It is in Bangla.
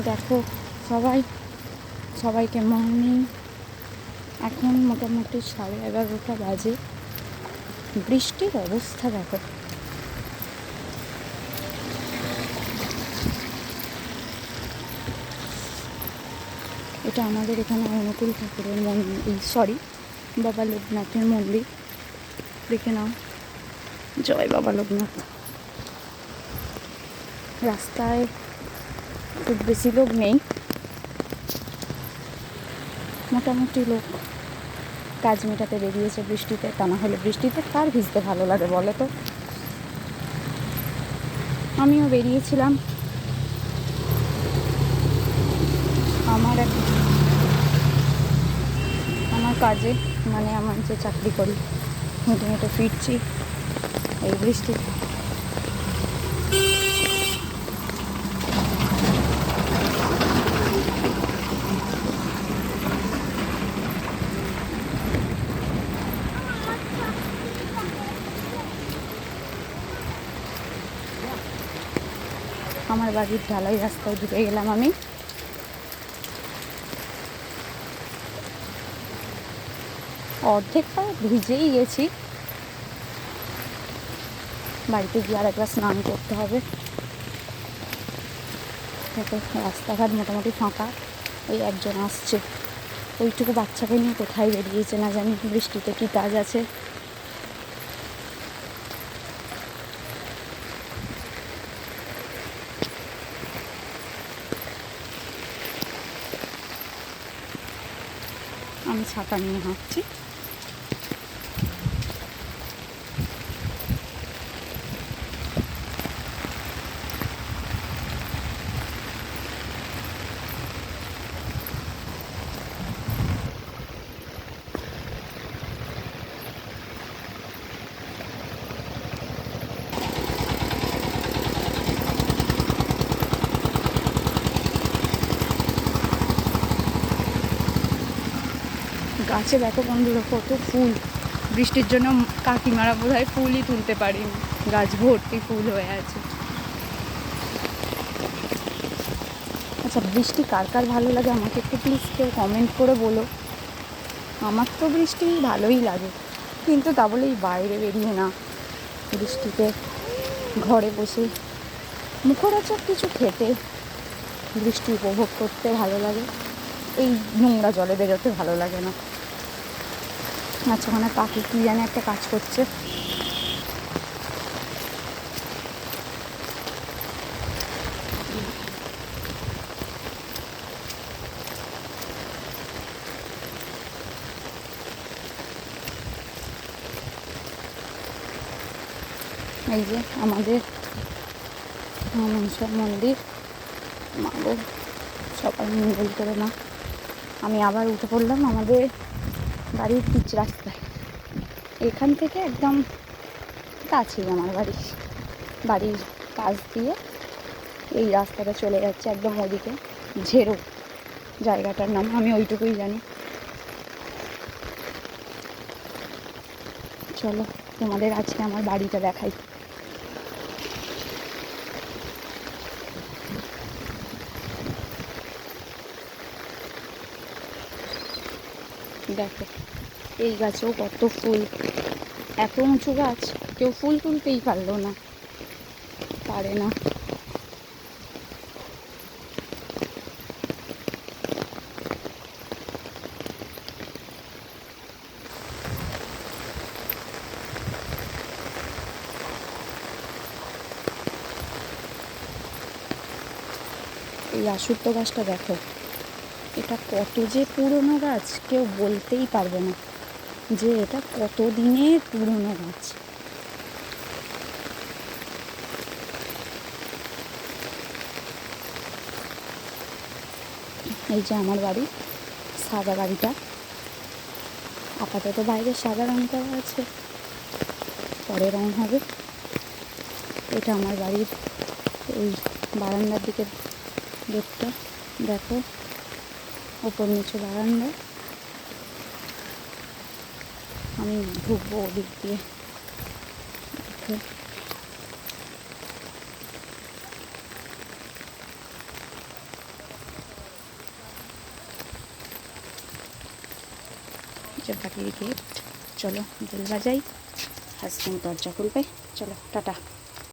দেখো সবাইকে মর্নিং। এখন মোটামুটি 11:30 বাজে। বৃষ্টির অবস্থা দেখো। এটা আমাদের এখানে অনুকূল ঠাকুরের মন্দির, বাবা লোকনাথের মন্দির। দেখে নাও, জয় বাবা লোকনাথ। রাস্তায় খুব বেশি লোক নেই, মোটামুটি লোক কাজ মেটাতে বেরিয়েছে বৃষ্টিতে। তা না হলে বৃষ্টিতে কার ভিজতে ভালো লাগে বলো তো? আমিও বেরিয়েছিলাম আমার কাজে, মানে আমার যে চাকরি করি, হেঁটে হেঁটে ফিরছি এই বৃষ্টিতে। আমার বাড়ির ঢালাই রাস্তায় ঢুকে গেলাম আমি। অর্ধেকটা ভিজেই গেছি। বাড়িতে গিয়ে আর একবার স্নান করতে হবে। রাস্তাঘাট মোটামুটি ফাঁকা, ওই একজন আসছে, ওইটুকু বাচ্চাকে নিয়ে কোথায় বেরিয়েছে না জানি, বৃষ্টিতে কী কাজ আছে। আমি ছাতা নিয়ে হাঁটছি। গাছে দেখো বন্ধুরা কত ফুল। বৃষ্টির জন্য কাকিমারা বোধহয় ফুলই তুলতে পারেনি, গাছ ভর্তি ফুল হয়ে আছে। আচ্ছা, বৃষ্টি কার কার ভালো লাগে আমাকে একটু প্লিজ কেউ কমেন্ট করে বলো। আমার তো বৃষ্টি ভালোই লাগে, কিন্তু তা বলেই বাইরে বেরিয়ে না, বৃষ্টিতে ঘরে বসে মুখরোচক কিছু খেতে, বৃষ্টি উপভোগ করতে ভালো লাগে। এই নোংরা জলে বেরোতে ভালো লাগে না। আচ্ছা, ওখানে পাখি কী জানে একটা কাজ করছে। এই যে আমাদের মনসা মন্দির, মাগো সবাই মঙ্গল করে না। আমি আবার উঠে পড়লাম আমাদের বাড়ির পিচ রাস্তায়। এখান থেকে একদম কাছেই আমার বাড়ির পাশ দিয়ে এই রাস্তাটা চলে যাচ্ছে একদম ওদিকে, ঝেরো জায়গাটার নাম, আমি ওইটুকুই জানি। চলো তোমাদের আজকে আমার বাড়িটা দেখাই। দেখো এই গাছেও কত ফুল, এত উঁচু গাছ, কেউ ফুল তুলতেই পারলো না, পারে না। এই আসুত্ব গাছটা দেখো, এটা কত যে পুরনো গাছ কেউ বলতেই পারবে না যে এটা কত দিনের পুরনো গাছ। এই যে আমার বাড়ি, সাদা বাড়িটা, আপাতত বাইরে সাদা রং করা আছে, পরে রং হবে। এটা আমার বাড়ির এই বারান্দার দিকে গেটটা দেখো, ওপর নিচে বারান্দা। আমি ঢুকবো ওদিক দিয়ে। যে বাড়ির গেট। চলো বেল বাজাই, হাজব্যান্ড দরজা খুলবে। চলো টাটা।